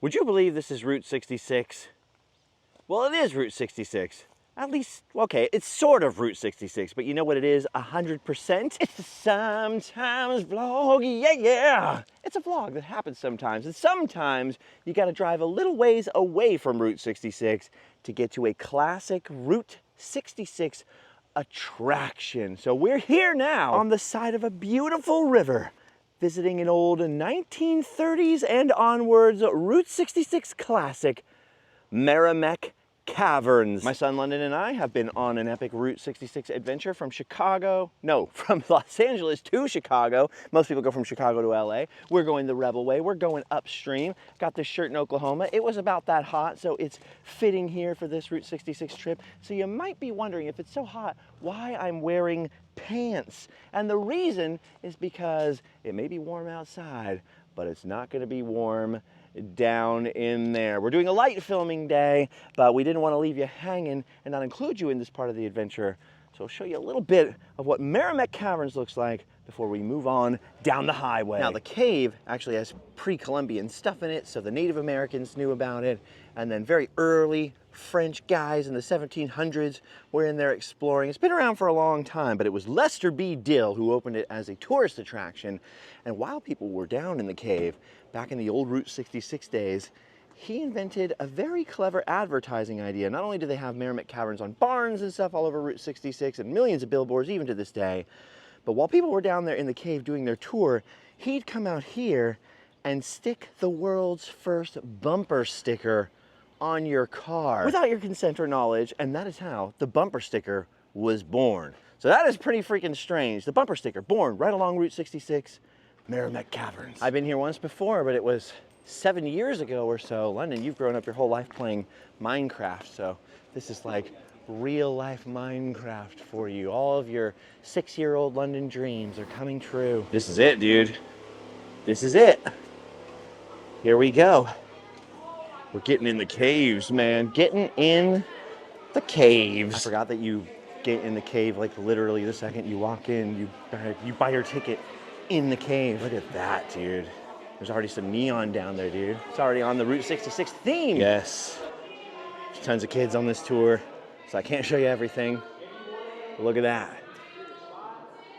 Would you believe this is Route 66? Well, it is Route 66. At least, okay, it's sort of Route 66, but you know what it is 100%? It's a sometimes vlog, yeah! It's a vlog that happens sometimes, and sometimes you gotta drive a little ways away from Route 66 to get to a classic Route 66 attraction. So we're here now on the side of a beautiful river, visiting an old 1930s and onwards Route 66 classic, Meramec Caverns. My son London and I have been on an epic Route 66 adventure from from Los Angeles to Chicago. Most people go from Chicago to LA. We're going the Rebel Way. We're going upstream. Got this shirt in Oklahoma. It was about that hot, so it's fitting here for this Route 66 trip. So you might be wondering, if it's so hot, why I'm wearing pants. And the reason is because it may be warm outside, but it's not going to be warm down in there. We're doing a light filming day, but we didn't want to leave you hanging and not include you in this part of the adventure. So I'll show you a little bit of what Meramec Caverns looks like before we move on down the highway. Now the cave actually has pre-Columbian stuff in it, so the Native Americans knew about it, and then very early French guys in the 1700s were in there exploring. It's been around for a long time, but it was Lester B. Dill who opened it as a tourist attraction. And while people were down in the cave, back in the old Route 66 days, he invented a very clever advertising idea. Not only do they have Meramec Caverns on barns and stuff all over Route 66 and millions of billboards even to this day, but while people were down there in the cave doing their tour, he'd come out here and stick the world's first bumper sticker on your car without your consent or knowledge, and that is how the bumper sticker was born. So that is pretty freaking strange. The bumper sticker born right along Route 66, Meramec Caverns. I've been here once before, but it was 7 years ago or so. London, you've grown up your whole life playing Minecraft, so this is like real life Minecraft for you. All of your 6-year-old London dreams are coming true. This is it, dude. This is it. Here we go. We're getting in the caves, man. Getting in the caves. I forgot that you get in the cave like literally the second you walk in. You buy your ticket in the cave. Look at that, dude. There's already some neon down there, dude. It's already on the Route 66 theme. Yes. There's tons of kids on this tour, so I can't show you everything. But look at that.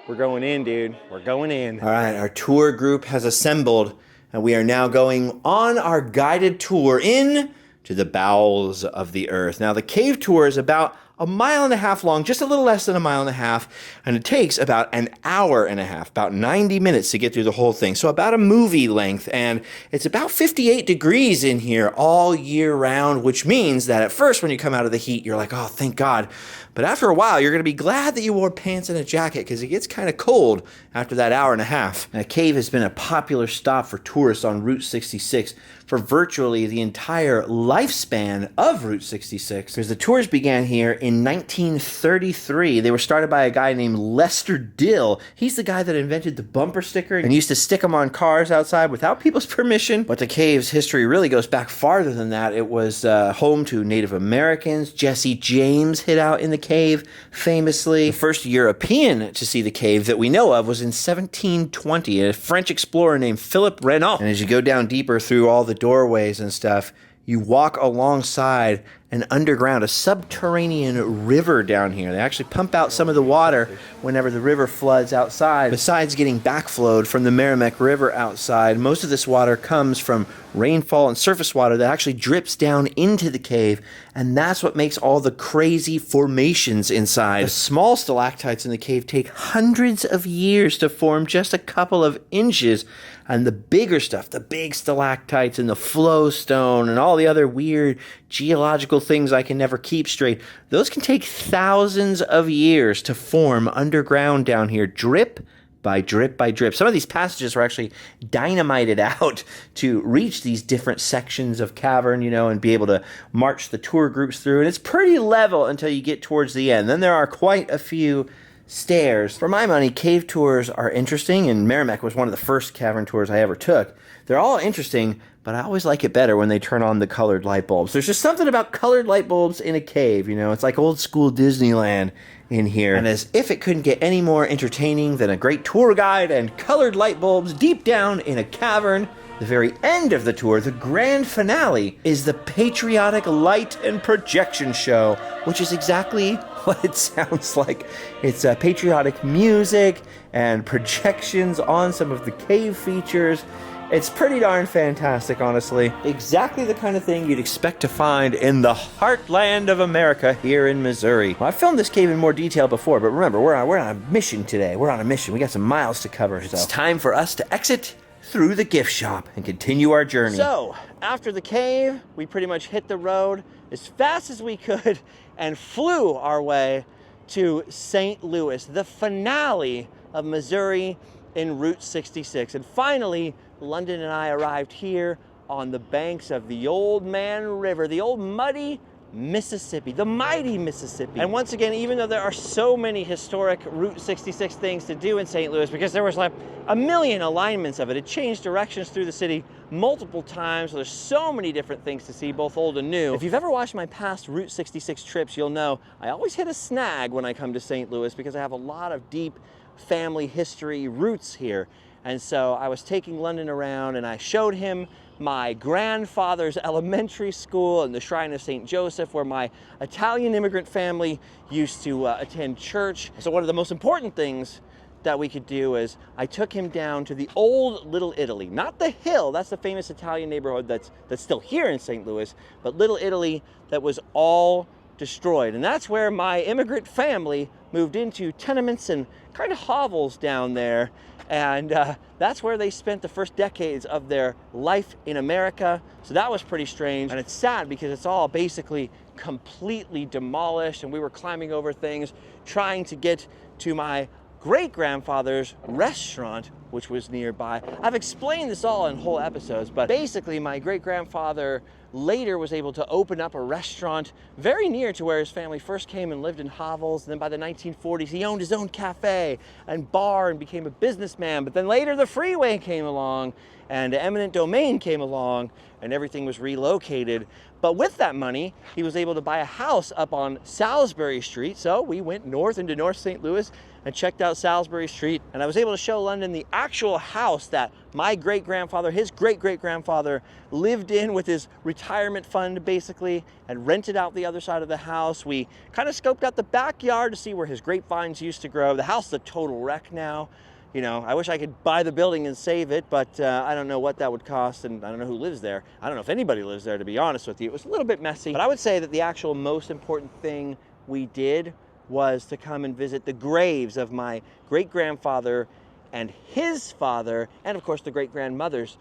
We're going in, dude. We're going in. All right, our tour group has assembled, and we are now going on our guided tour in to the bowels of the earth. Now, the cave tour is about 1.5 miles long, just a little less than 1.5 miles, and it takes about 1.5 hours, about 90 minutes to get through the whole thing. So about a movie length, and it's about 58 degrees in here all year round, which means that at first when you come out of the heat, you're like, oh, thank God. But after a while, you're going to be glad that you wore pants and a jacket because it gets kind of cold after that 1.5 hours. Now, the cave has been a popular stop for tourists on Route 66 for virtually the entire lifespan of Route 66, because the tours began here in 1933. They were started by a guy named Lester Dill. He's the guy that invented the bumper sticker and used to stick them on cars outside without people's permission. But the cave's history really goes back farther than that. It was home to Native Americans. Jesse James hid out in the cave famously. The first European to see the cave that we know of was in 1720, a French explorer named Philip Renaud. And as you go down deeper through all the doorways and stuff, you walk alongside an underground, a subterranean river down here. They actually pump out some of the water whenever the river floods outside. Besides getting backflowed from the Meramec River outside, most of this water comes from rainfall and surface water that actually drips down into the cave, and that's what makes all the crazy formations inside. The small stalactites in the cave take hundreds of years to form just a couple of inches, and the bigger stuff, the big stalactites and the flowstone and all the other weird geological things I can never keep straight, those can take thousands of years to form underground down here, drip by drip by drip. Some of these passages were actually dynamited out to reach these different sections of cavern, you know, and be able to march the tour groups through. And it's pretty level until you get towards the end. Then there are quite a few stairs. For my money, cave tours are interesting, and Meramec was one of the first cavern tours I ever took. They're all interesting, but I always like it better when they turn on the colored light bulbs. There's just something about colored light bulbs in a cave, you know? It's like old school Disneyland in here. And as if it couldn't get any more entertaining than a great tour guide and colored light bulbs deep down in a cavern, The very end of the tour, the grand finale, is the patriotic light and projection show, which is exactly what it sounds like. It's patriotic music and projections on some of the cave features. It's pretty darn fantastic, honestly. Exactly the kind of thing you'd expect to find in the heartland of America here in Missouri. Well, I filmed this cave in more detail before, but remember, we're on a mission today. We're on a mission. We got some miles to cover, so it's time for us to exit through the gift shop and continue our journey. So, after the cave, we pretty much hit the road as fast as we could and flew our way to St. Louis, the finale of Missouri in Route 66. And finally, London and I arrived here on the banks of the Old Man River, the old muddy Mississippi, the mighty Mississippi. And once again, even though there are so many historic Route 66 things to do in St. Louis, because there was like a million alignments of it, it changed directions through the city multiple times. There's so many different things to see, both old and new. If you've ever watched my past Route 66 trips, you'll know I always hit a snag when I come to St. Louis because I have a lot of deep family history roots here. And so I was taking London around and I showed him my grandfather's elementary school and the Shrine of St. Joseph, where my Italian immigrant family used to attend church. So one of the most important things that we could do is I took him down to the old Little Italy, not the Hill, that's the famous Italian neighborhood that's still here in St. Louis, but Little Italy that was all destroyed. And that's where my immigrant family moved into tenements and kind of hovels down there. And that's where they spent the first decades of their life in America. So that was pretty strange. And it's sad because it's all basically completely demolished. And we were climbing over things, trying to get to my great-grandfather's restaurant, which was nearby. I've explained this all in whole episodes, but basically my great-grandfather later was able to open up a restaurant very near to where his family first came and lived in hovels. And then by the 1940s, he owned his own cafe and bar and became a businessman. But then later the freeway came along and eminent domain came along and everything was relocated. But with that money, he was able to buy a house up on Salisbury Street. So we went north into North St. Louis and checked out Salisbury Street. And I was able to show London the actual house that my great-grandfather, his great-great-grandfather, lived in with his retirement fund, basically, and rented out the other side of the house. We kind of scoped out the backyard to see where his grapevines used to grow. The house is a total wreck now. You know, I wish I could buy the building and save it, but I don't know what that would cost, and I don't know who lives there. I don't know if anybody lives there, to be honest with you. It was a little bit messy, but I would say that the actual most important thing we did was to come and visit the graves of my great-grandfather and his father, and of course the great-grandmothers,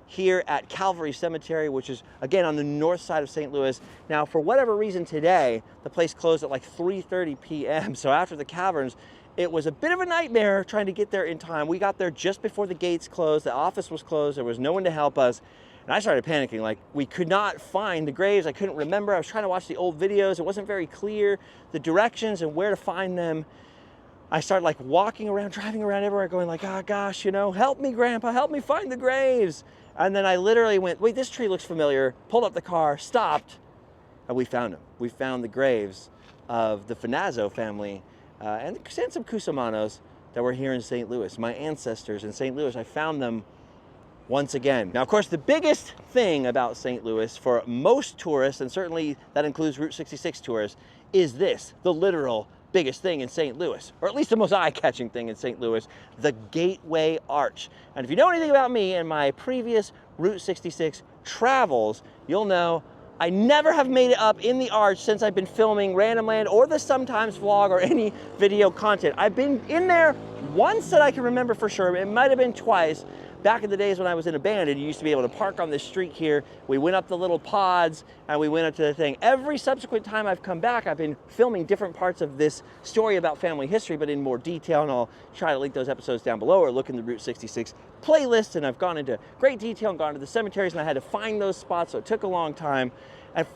here at Calvary Cemetery, which is again on the north side of St. Louis. Now, for whatever reason today, the place closed at like 3:30 p.m. So after the caverns, it was a bit of a nightmare trying to get there in time. We got there just before the gates closed. The office was closed. There was no one to help us. And I started panicking. Like, we could not find the graves. I couldn't remember. I was trying to watch the old videos. It wasn't very clear, the directions and where to find them. I started like walking around, driving around everywhere, going like, oh gosh, you know, help me, Grandpa, help me find the graves. And then I literally went, wait, this tree looks familiar, pulled up the car, stopped, and we found them. We found the graves of the Finazzo family and some Cusamanos that were here in St. Louis. My ancestors in St. Louis, I found them once again. Now, of course, the biggest thing about St. Louis for most tourists, and certainly that includes Route 66 tourists, is this, the literal biggest thing in St. Louis, or at least the most eye-catching thing in St. Louis, the Gateway Arch. And if you know anything about me and my previous Route 66 travels, you'll know I never have made it up in the arch since I've been filming Random Land or the Sometimes vlog or any video content. I've been in there once that I can remember for sure. It might have been twice. Back in the days when I was in a band and you used to be able to park on this street here, we went up the little pods and we went up to the thing. Every subsequent time I've come back, I've been filming different parts of this story about family history, but in more detail, and I'll try to link those episodes down below or look in the Route 66 playlist. And I've gone into great detail and gone to the cemeteries, and I had to find those spots, so it took a long time. And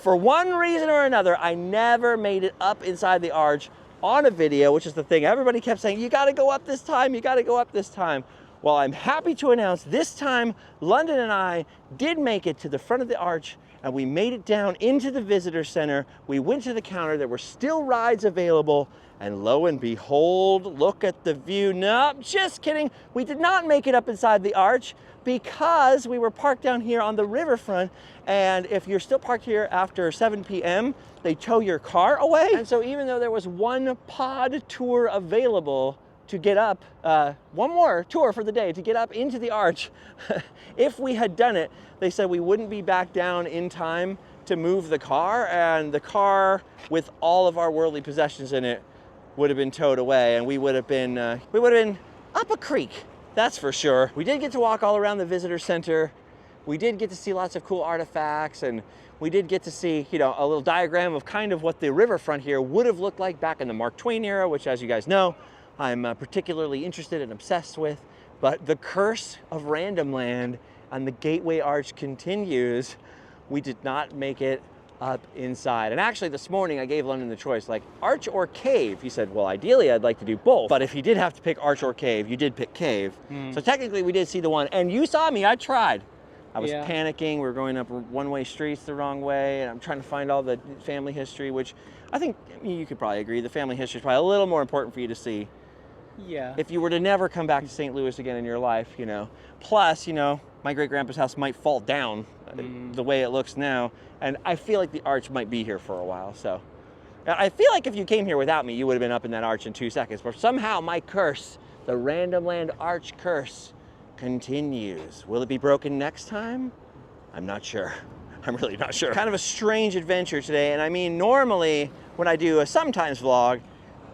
for one reason or another, I never made it up inside the arch on a video, which is the thing everybody kept saying, you gotta go up this time, you gotta go up this time. Well, I'm happy to announce this time London and I did make it to the front of the arch, and we made it down into the visitor center. We went to the counter. There were still rides available, and lo and behold, look at the view. Nope, just kidding. We did not make it up inside the arch because we were parked down here on the riverfront, and if you're still parked here after 7 p.m., they tow your car away. And so even though there was one pod tour available to get up, one more tour for the day to get up into the arch, if we had done it, they said we wouldn't be back down in time to move the car, and the car with all of our worldly possessions in it would have been towed away, and we would have been up a creek, that's for sure. We did get to walk all around the visitor center. We did get to see lots of cool artifacts, and we did get to see, you know, a little diagram of kind of what the riverfront here would have looked like back in the Mark Twain era, which, as you guys know, I'm particularly interested and obsessed with. But the curse of random land and the Gateway Arch continues. We did not make it up inside. And actually this morning I gave London the choice, like arch or cave. He said, well, ideally I'd like to do both, but if he did have to pick arch or cave, you did pick cave. So technically we did see the one, and you saw me, I tried. I was panicking. We were going up one-way streets the wrong way, and I'm trying to find all the family history, which I think you could probably agree, the family history is probably a little more important for you to see. Yeah. If you were to never come back to St. Louis again in your life, you know. Plus, you know, my great-grandpa's house might fall down the way it looks now, and I feel like the arch might be here for a while, so. I feel like if you came here without me, you would have been up in that arch in 2 seconds, but somehow my curse, the Random Land Arch curse, continues. Will it be broken next time? I'm not sure. I'm really not sure. Kind of a strange adventure today, and I mean, normally when I do a sometimes vlog,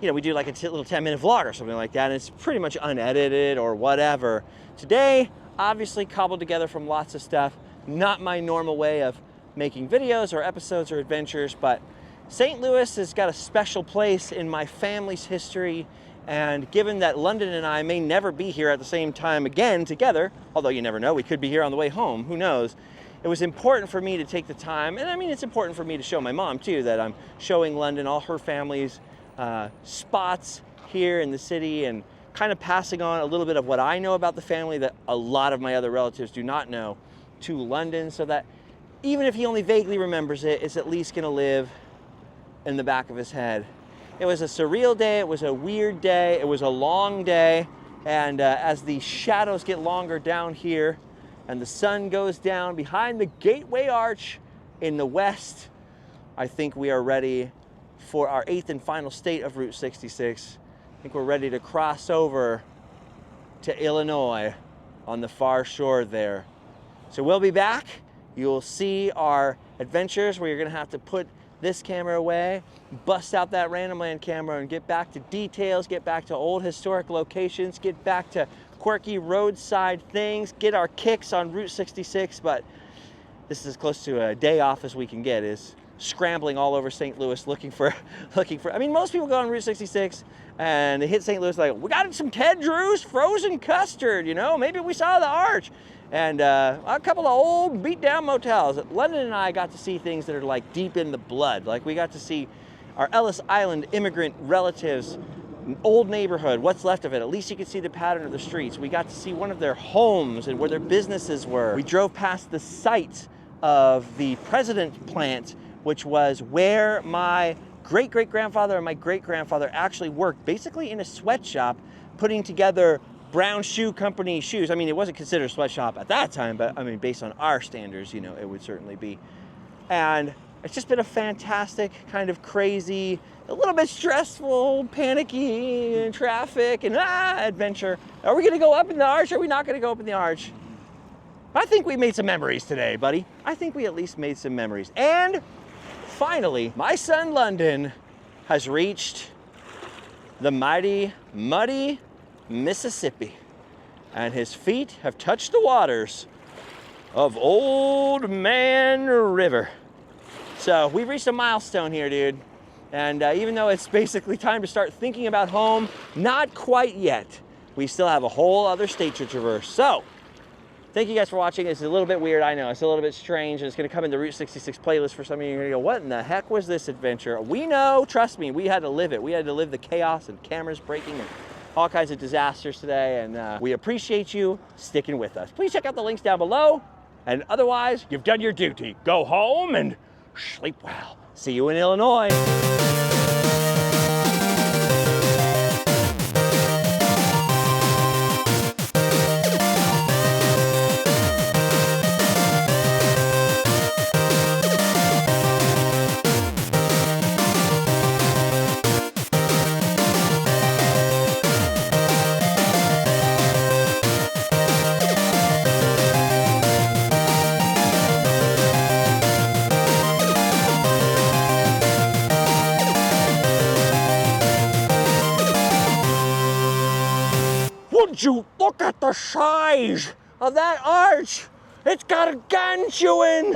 you know, we do like a little 10-minute vlog or something like that, and it's pretty much unedited or whatever. Today, obviously cobbled together from lots of stuff. Not my normal way of making videos or episodes or adventures, but St. Louis has got a special place in my family's history, and given that London and I may never be here at the same time again together, although you never know, we could be here on the way home, who knows, it was important for me to take the time, and I mean, it's important for me to show my mom too, that I'm showing London all her family's spots here in the city, and kind of passing on a little bit of what I know about the family that a lot of my other relatives do not know to London, so that even if he only vaguely remembers it, it's at least gonna live in the back of his head. It was a surreal day, it was a weird day, it was a long day, and as the shadows get longer down here and the sun goes down behind the Gateway Arch in the west, I think we are ready for our 8th and final state of Route 66. I think we're ready to cross over to Illinois on the far shore there. So we'll be back. You'll see our adventures where you're gonna have to put this camera away, bust out that Random Land camera, and get back to details, get back to old historic locations, get back to quirky roadside things, get our kicks on Route 66, but this is as close to a day off as we can get, is scrambling all over St. Louis looking for, I mean, most people go on Route 66 and they hit St. Louis like, we got some Ted Drew's frozen custard, you know, maybe we saw the arch. And a couple of old beat down motels. London and I got to see things that are like deep in the blood. Like we got to see our Ellis Island immigrant relatives, old neighborhood, what's left of it. At least you could see the pattern of the streets. We got to see one of their homes and where their businesses were. We drove past the site of the President plant, which was where my great-great-grandfather and my great-grandfather actually worked, basically in a sweatshop, putting together Brown Shoe Company shoes. I mean, it wasn't considered a sweatshop at that time, but I mean, based on our standards, you know, it would certainly be. And it's just been a fantastic, kind of crazy, a little bit stressful, panicky, traffic, and adventure. Are we gonna go up in the arch? Or are we not gonna go up in the arch? I think we made some memories today, buddy. I think we at least made some memories. And finally, my son London has reached the mighty, muddy Mississippi, and his feet have touched the waters of Old Man River. So we've reached a milestone here, dude. And even though it's basically time to start thinking about home, not quite yet. We still have a whole other state to traverse. So thank you guys for watching. It's a little bit weird, I know. It's a little bit strange. It's gonna come in the Route 66 playlist for some of you. You're gonna go, what in the heck was this adventure? We know, trust me, we had to live it. We had to live the chaos and cameras breaking and all kinds of disasters today, and we appreciate you sticking with us. Please check out the links down below, and otherwise, you've done your duty. Go home and sleep well. See you in Illinois. Would you look at the size of that arch? It's got a gargantuan.